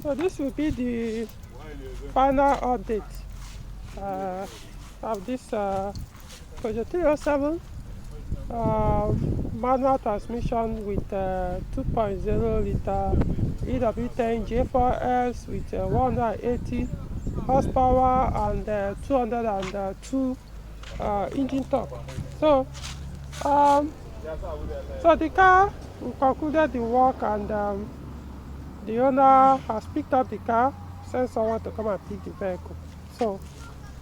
So this will be the final update of this Peugeot 307 manual transmission with 2.0 liter EW10 J4S with 180 horsepower and 202 engine torque. So the car, we concluded the work, and the owner has picked up the car, sent someone to come and pick the vehicle. So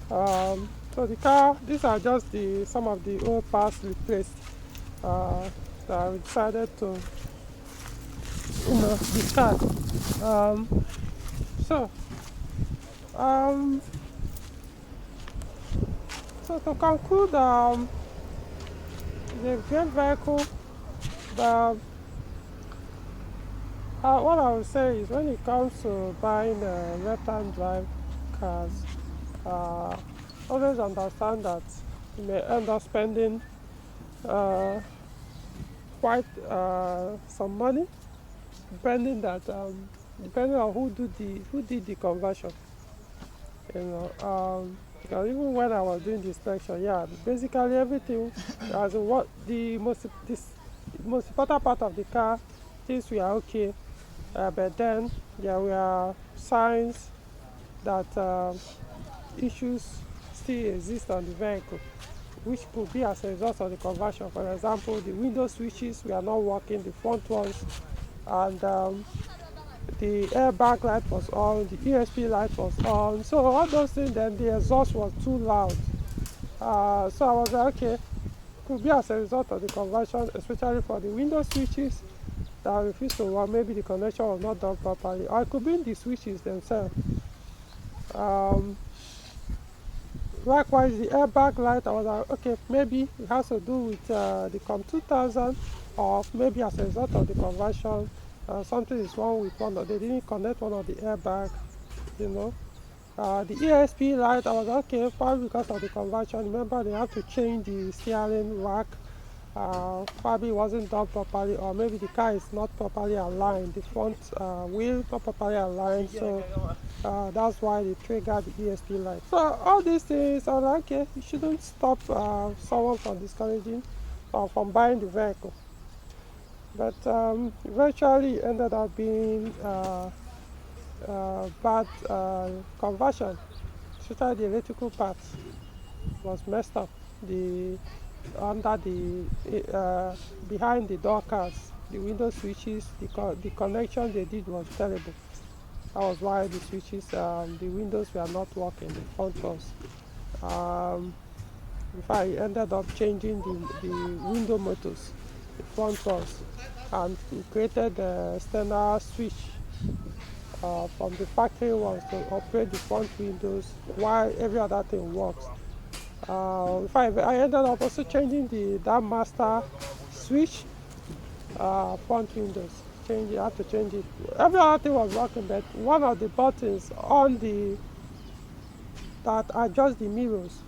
the car, these are just some of the old parts replaced that we decided to discard. So to conclude, the great vehicle. What I would say is, when it comes to buying left-hand drive cars, always understand that you may end up spending quite some money, depending on who did the conversion. Because even when I was doing the inspection, basically everything, as in what the most important part of the car, things were okay, but then there were signs that issues still exist on the vehicle, which could be as a result of the conversion. For example, the window switches were not working, the front ones, and the airbag light was on, the ESP light was on. So all those things, then the exhaust was too loud. So I was like, okay, could be as a result of the conversion, especially for the window switches that refused to work. Maybe the connection was not done properly, or it could be in the switches themselves. Likewise, the airbag light, I was like, okay, maybe it has to do with the COM 2000, or maybe as a result of the conversion, something is wrong with they didn't connect one of the airbag, The ESP light, I was like, okay, probably because of the conversion. Remember, they have to change the steering rack. Probably wasn't done properly, or maybe the car is not properly aligned, the front wheel not properly aligned, so that's why they triggered the ESP light. So all these things are like, okay, you shouldn't stop someone from discouraging or from buying the vehicle. But eventually it ended up being bad conversion, especially the electrical parts was messed up. Behind the door cards, the window switches, the connection they did was terrible. That was why the switches, the windows were not working, the front ones. In fact, I ended up changing the window motors, the front ones, and we created the external switch from the factory ones to operate the front windows while every other thing works. In fact, I ended up also changing that master switch front windows. I had to change it. Every other thing was working, but one of the buttons that adjust the mirrors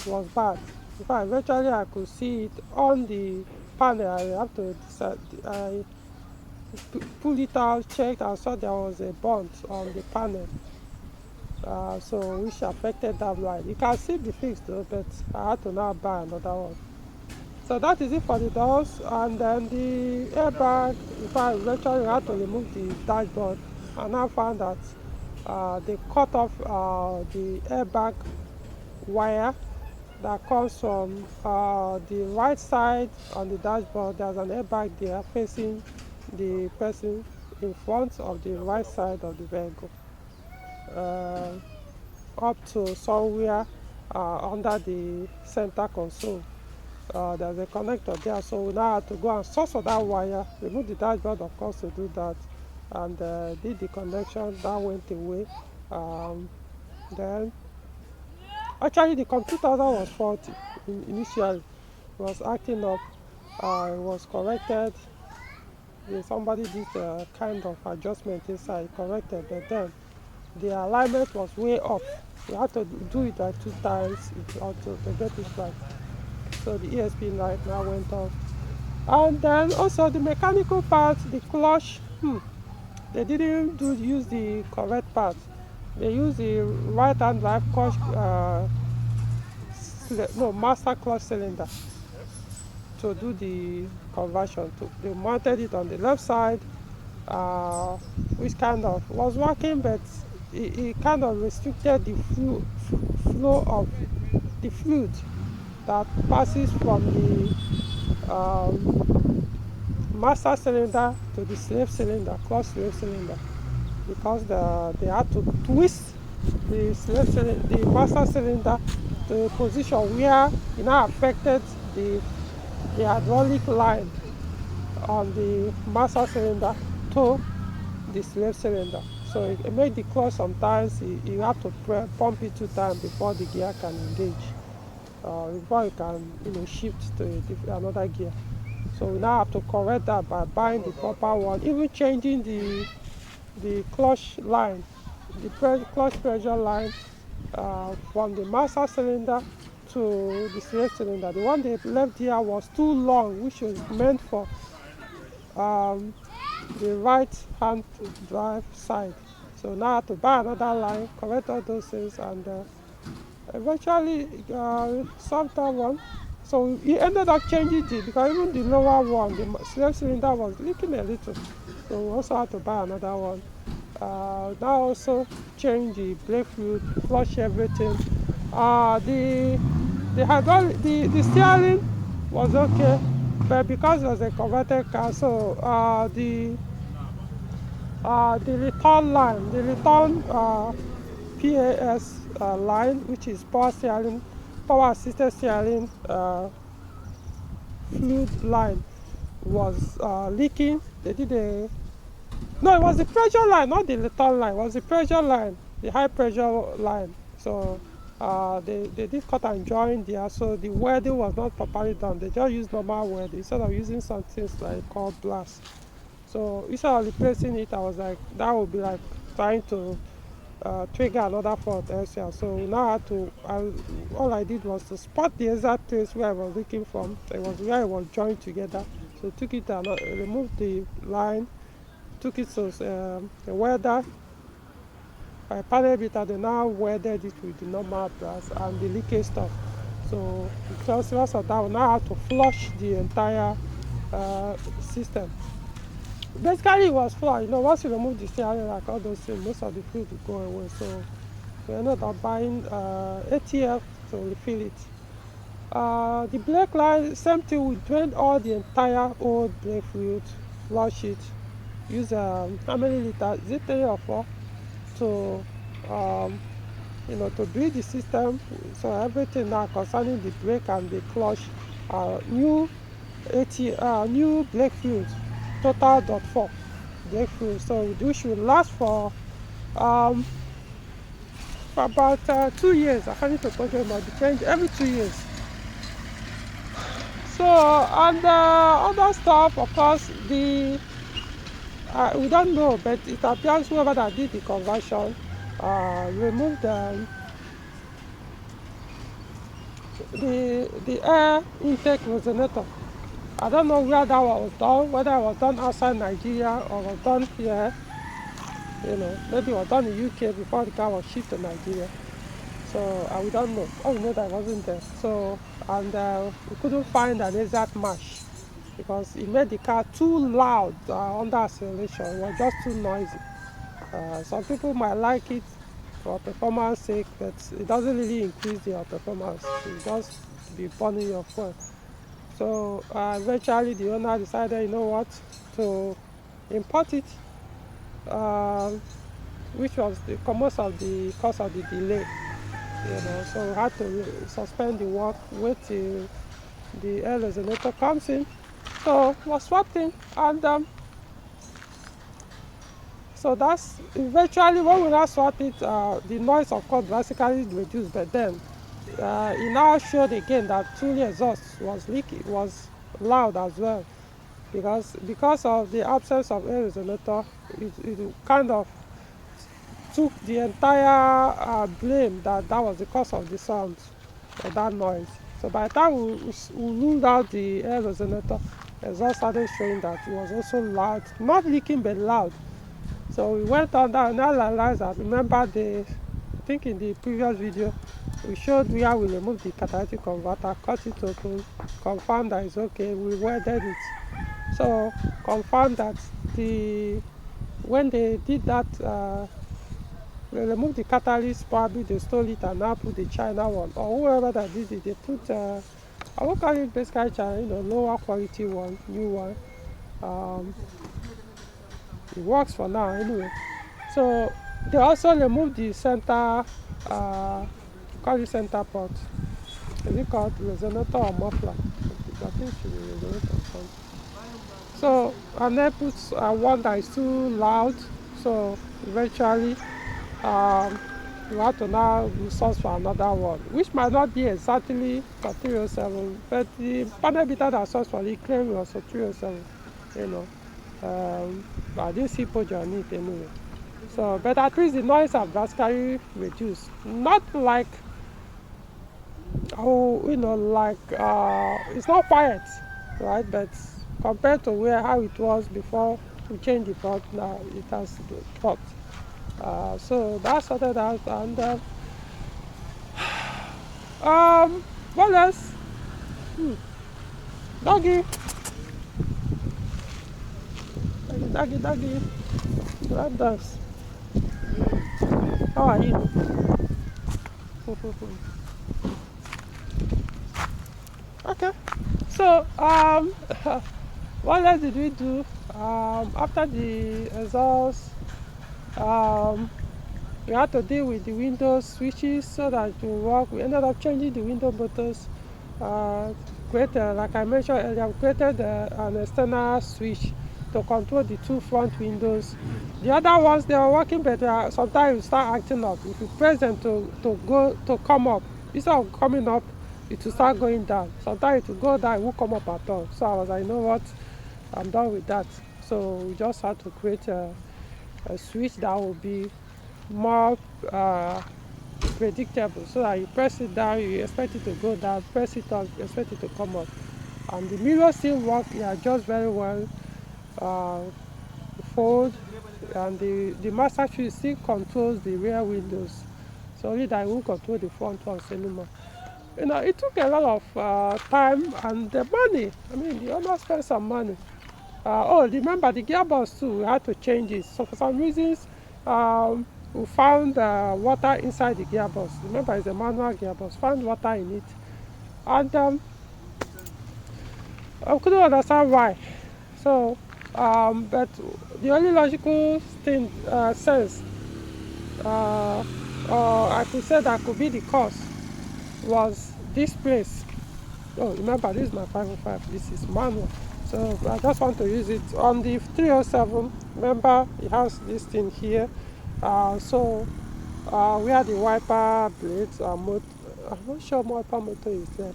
was bad. In fact, eventually I could see it on the panel. I have to decide. I pulled it out, checked, and saw there was a burnt on the panel. So which affected that light. You can see the fix though, but I had to now buy another one. So that is it for the doors, and then the airbag. In fact, eventually we had to remove the dashboard, and I found that they cut off the airbag wire that comes from the right side on the dashboard. There's an airbag there facing the person in front of the right side of the vehicle, up to somewhere under the center console. There's a connector there, so we now have to go and source for that wire, remove the dashboard, of course, to do that, and did the connection. That went away. Then actually the COM 2000 was faulty initially. It was acting up. It was corrected. Somebody did a kind of adjustment inside, corrected, but then the alignment was way off. We had to do it like 2 times to get it right. So the ESP light now went off. And then also the mechanical part, the clutch, they didn't use the correct part. They used the right hand drive clutch, no, master clutch cylinder to do the conversion. They mounted it on the left side, uh, which kind of was working, but it kind of restricted the flow of the fluid that passes from the master cylinder to the slave cylinder, clutch slave cylinder, because they had to twist the master cylinder to a position where it now affected the hydraulic line on the master cylinder to the slave cylinder. So it made the clutch sometimes you have to pump it 2 times before the gear can engage, before you can shift to another gear. So we now have to correct that by buying the proper one, even changing the clutch line, the clutch pressure line, from the master cylinder to the slave cylinder. The one they left here was too long, which was meant for the right hand drive side. So now I have to buy another line, correct all those things, and eventually solved that one. So he ended up changing it, because even the lower one, the slave cylinder, was leaking a little. So we also had to buy another one. Now also change the brake fluid, flush everything. The hydraulic, the steering was okay, but because it was a converted car, so the return line, the return PAS line, which is power assisted steering fluid line, was leaking. They did a No, it was the pressure line, not the return line. It was the pressure line, the high pressure line. So they did cut and join there, so the welding was not properly done. They just used normal welding instead of using something like called blast. So instead of replacing it, I was like, that would be like trying to trigger another fault elsewhere. So now I had to, all I did was to spot the exact place where I was looking from. It was where it was joined together. So took it and removed the line, took it to a welder. I panel beater, they now welded it with the normal brass and the leakage stuff. So because of that, we now have to flush the entire system. Basically, it was flawed. Once you remove the steering rack, all those things, most of the fluid will go away. So we ended up buying ATF to refill it. The brake line, same thing. We drained all the entire old brake fluid, flush it. Use how many liters? Is it 3 or 4? To to build the system. So everything now concerning the brake and the clutch, new new brake fluid, total .4 brake fluid. So which will last for about 2 years. According to Peugeot, it might be changed every 2 years. So and other stuff, of course, we don't know, but it appears whoever that did the conversion removed the air intake resonator. I don't know where that was done, whether it was done outside Nigeria or was done here. Maybe it was done in the UK before the car was shipped to Nigeria. So we don't know. All we know that it wasn't there. So and we couldn't find an exact match, because it made the car too loud under acceleration. It was just too noisy. Some people might like it for performance sake, but it doesn't really increase your performance. It just be burning your fuel. So eventually the owner decided, to import it, which was the cause of the delay. So we had to suspend the work, wait till the air resonator comes in. So it was swapped in, and so that's eventually when we now swap it, the noise of course drastically reduced, but then it now showed again that truly exhaust was leaky, was loud as well, because of the absence of air resonator. It kind of took the entire blame that was the cause of the sound or that noise. So by the time we ruled out the air resonator, exhaust started showing that it was also loud, not leaking but loud. So we went on that and I realized that, remember I think in the previous video, we showed where we removed the catalytic converter, cut it open, confirmed that it's okay, we welded it. So confirmed that when they did that, they removed the catalyst, probably they stole it and now put the China one, or whoever that did it, they put I won't call it basically China, lower quality one, new one. It works for now anyway. So they also removed the center, call it center port. Is it called resonator or muffler? I think it should be resonator or something. So and then put one that is too loud. So eventually, you have to now source for another one, which might not be exactly for 307, but the panel beater that source for it claim was for 307, you know. I didn't see Peugeot on it anyway. So, but at least the noise have drastically reduced. Not like, it's not quiet, right? But compared to how it was before we changed the port, now it has dropped. So that sorted out, and what else? Doggy, doggy. That does. How are you? Okay. So what else did we do? After the exhaust, we had to deal with the window switches so that it will work. We ended up changing the window motors. Created, like I mentioned earlier, we created an external switch to control the two front windows. The other ones, they are working, but sometimes you start acting up. If you press them to come up, instead of coming up, it will start going down. Sometimes it will go down, it won't come up at all. So I was like, you know what, I'm done with that. So we just had to create a switch that will be more predictable, so that you press it down, you expect it to go down, press it up, you expect it to come up. And the mirror still work, it adjusts very well. Fold, and the master switch still controls the rear windows, so only that it won't control the front ones anymore. It took a lot of time and the money. I mean, you almost spent some money. Remember the gearbox too, we had to change it. So for some reasons, we found water inside the gearbox. Remember, it's a manual gearbox, found water in it. And I couldn't understand why. So, but the only logical thing, sense, or I could say that could be the cause, was this place. Oh, remember, this is my 505, this is manual. So I just want to use it on the 307. Remember, it has this thing here. Where the wiper blades are, I'm not sure wiper motor is there.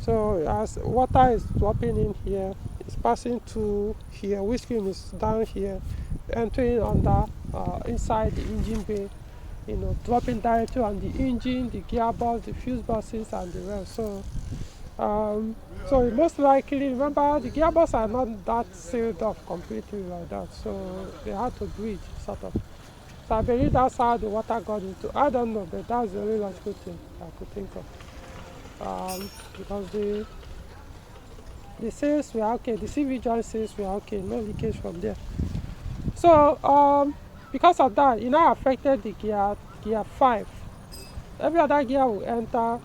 So as water is dropping in here, it's passing to here, windscreen is down here, entering under inside the engine bay, dropping directly on the engine, the gearbox, the fuse boxes, and the rest. So most likely, remember, the gearbox are not that sealed off completely like that, so they had to breathe, sort of. So I believe that's how the water got into. I don't know, but that's the only logical thing I could think of. Because the sales were okay, the CV joint sales were okay, no leakage from there. So because of that, it now affected the gear 5. Every other gear will enter,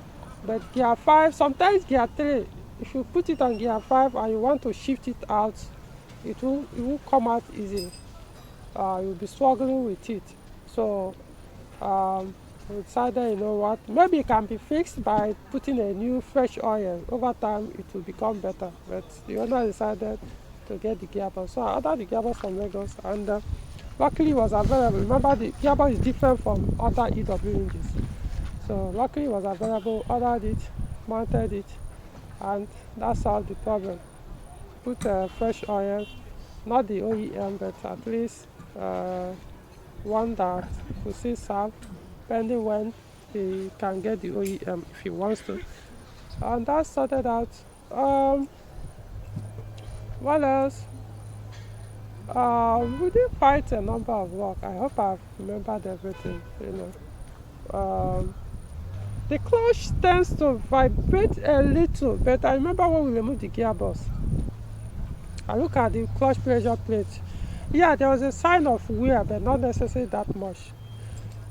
but gear 5, sometimes gear 3, if you put it on gear 5 and you want to shift it out, it won't come out easy. You'll be struggling with it. So we decided, you know what, maybe it can be fixed by putting a new fresh oil. Over time it will become better, but the owner decided to get the gearbox. So I ordered the gearbox from Lagos, and luckily it was available. Remember, the gearbox is different from other EW engines, so luckily it was available. Ordered it, mounted it, and that solved the problem. Put fresh oil, not the OEM, but at least one that will still serve, depending when he can get the OEM if he wants to. And that sorted out. What else? We did quite a number of work. I hope I've remembered everything, you know. The clutch tends to vibrate a little, but I remember when we removed the gearbox. I look at the clutch pressure plate. Yeah, there was a sign of wear, but not necessarily that much.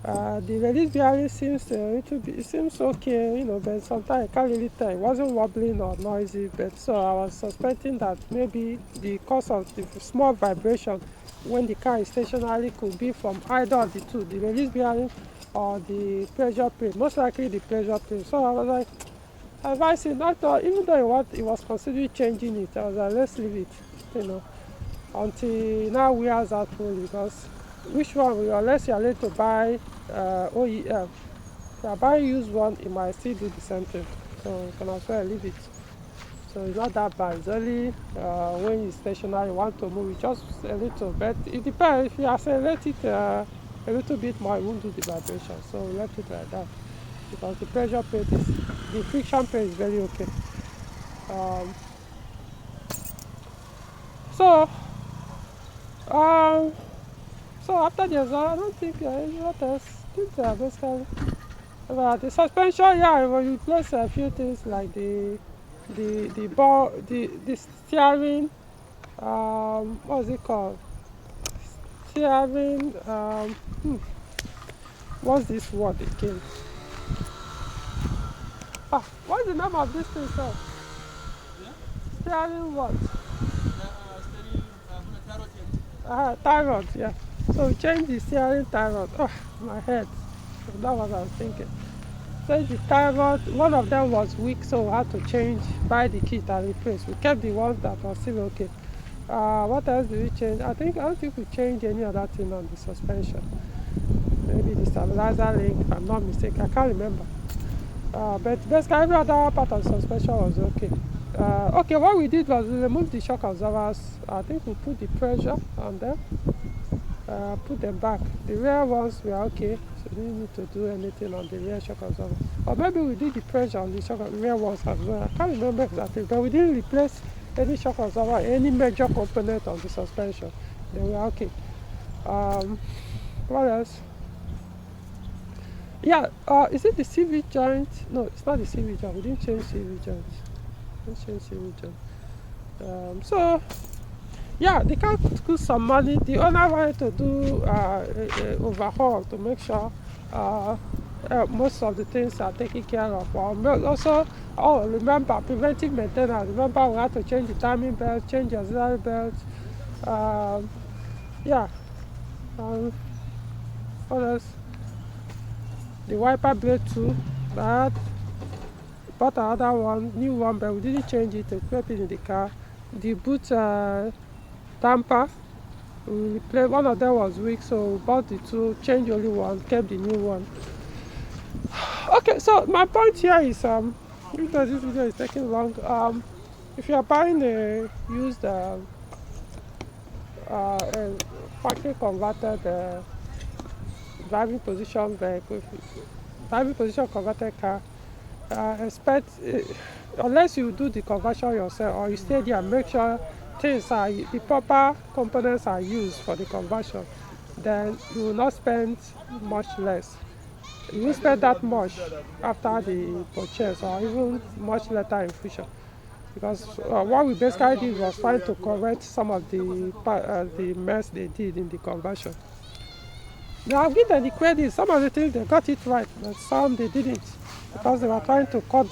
The release bearing seems a little bit, it seems okay, you know, but sometimes I can't really tell. It wasn't wobbling or noisy, but so I was suspecting that maybe the cause of the small vibration when the car is stationary could be from either of the two, the release bearing or the pressure plate, most likely the pressure plate. So I was like, advising, not even though it was considering changing it, I was like, let's leave it, you know, until now wears out fully, because which one will, unless you are late to buy OEM, if you are buying used one, it might still do the same thing. So you can as well leave it. So it's not that bad. It's only when it's stationary, you want to move it just a little. But it depends. If you accelerate it a little bit more, it won't do the vibration. So we left it like that, because the pressure plate is, the friction plate is very okay. Um, so um, so after the exam, I don't think what else. I think basically the suspension. Yeah, when you replace a few things like the ball, the steering. What's it called? Steering. What's this word again? What's the name of this thing, sir? Yeah? Steering what? Tie rod, yeah. So we changed the steering tie rod. Oh, my head. So that was what I was thinking. Change the tie rod. One of them was weak, so we had to change, buy the kit and replace. We kept the ones that were still okay. What else did we change? I don't think we changed any other thing on the suspension. Maybe the stabilizer link, if I'm not mistaken. I can't remember. But basically every other part of the suspension was okay. Okay, what we did was we removed the shock absorbers. I think we put the pressure on them, put them back. The rear ones were okay, so we didn't need to do anything on the rear shock absorber. Or maybe we did the pressure on the rear ones as well. I can't remember exactly, but we didn't replace any shock absorber, any major component of the suspension. They were okay. What else? Yeah, is it the CV joint? No, it's not the CV joint. We didn't change CV joint. So yeah, the car took some money. The owner wanted to do overhaul to make sure most of the things are taken care of. Also, remember preventive maintenance. Remember we had to change the timing belt, change the auxiliary belt. Yeah. What else? The wiper blade too. Bad. Bought another one, new one, but we didn't change it. We kept it in the car. The boot tamper, we replaced. One of them was weak, so we bought the two, changed only one, kept the new one. Okay, so my point here is, because this video is taking long, if you are buying a used factory converted driving position vehicle, driving position converted car, expect, unless you do the conversion yourself or you stay there and make sure the proper components are used for the conversion, then you will not spend much less. You will spend that much after the purchase or even much later in future. Because what we basically did was trying to correct some of the mess they did in the conversion. Now I'll give them the credit. Some of the things they got it right, but some they didn't, because they were trying to cut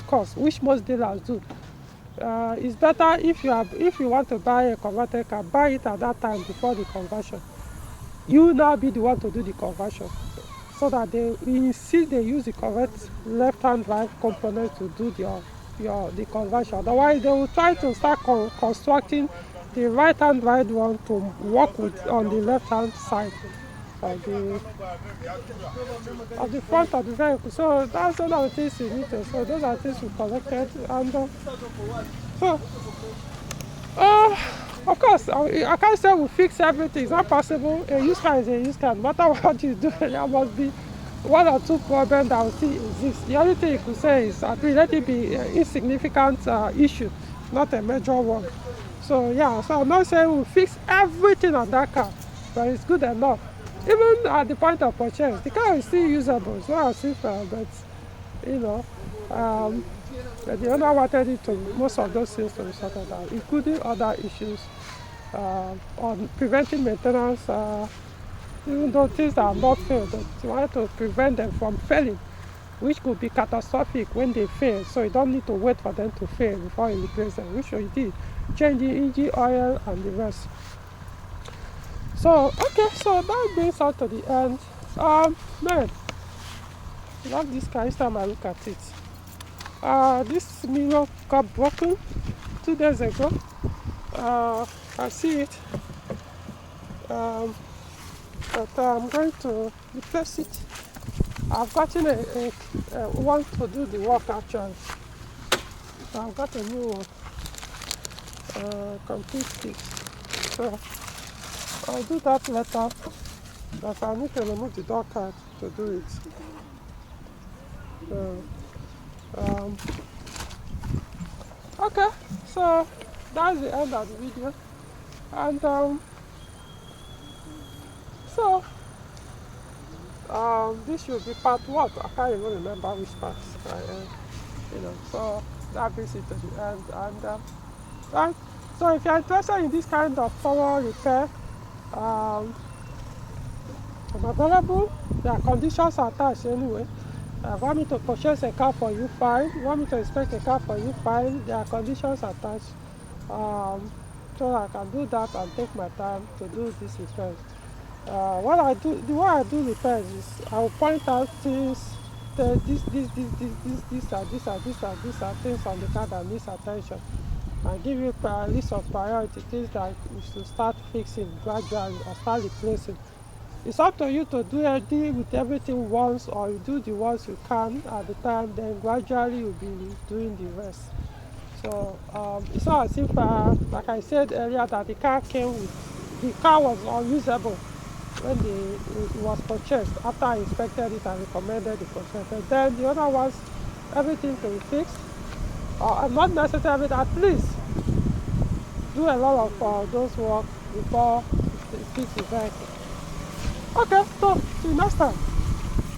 costs, which most dealers do. It's better if you want to buy a converted car, buy it at that time before the conversion. You now be the one to do the conversion, so that they insist they use the correct left-hand drive component to do the conversion. Otherwise, they will try to start constructing the right-hand drive one to work with on the left-hand side of the front of the vehicle. So that's one of the things you need to. So those are things we collected, and of course I can't say we fix everything. It's not possible. A used car is a used car. No matter what you do, there must be one or two problems that will still exist. The only thing you could say is let it be an insignificant issue, not a major one. So yeah, so I'm not saying we'll fix everything on that car, but it's good enough. Even at the point of purchase, the car is still usable. It's not as if, but you know, um, but the owner wanted it to most of those things to be sorted out, including other issues on preventing maintenance, even though things that have not failed, but you wanted to prevent them from failing, which could be catastrophic when they fail. So you don't need to wait for them to fail before you replace them, which we did, changing engine oil and the rest. So okay, so that brings us to the end. Man, I love this car. Each time I look at it, this mirror got broken 2 days ago. I see it, but I'm going to replace it. I've gotten a one to do the work actually. So I've got a new one, complete kit. So I'll do that later, but I need to remove the door card to do it. Um, okay, so that's the end of the video. And so this should be part what? I can't even remember which part. So that brings it to the end. And so if you're interested in this kind of thorough repair, I'm available. There are conditions attached anyway. Want me to purchase a car for you, fine. Want me to inspect a car for you, fine. There are conditions attached. So I can do that and take my time to do this repair. What I do, the way I do repairs is I will point out things, these are things on the car that needs attention. I give you a list of priority things that you should start fixing gradually or start replacing. It's up to you to deal with everything once, or you do the ones you can at the time, then gradually you'll be doing the rest. So it's not as if, like I said earlier, that the car was unusable when it was purchased after I inspected it and recommended the purchase. And then the other ones, everything to be fixed, or not necessarily, at least do a lot of those work before you fix the vehicle. Okay, so see you next time.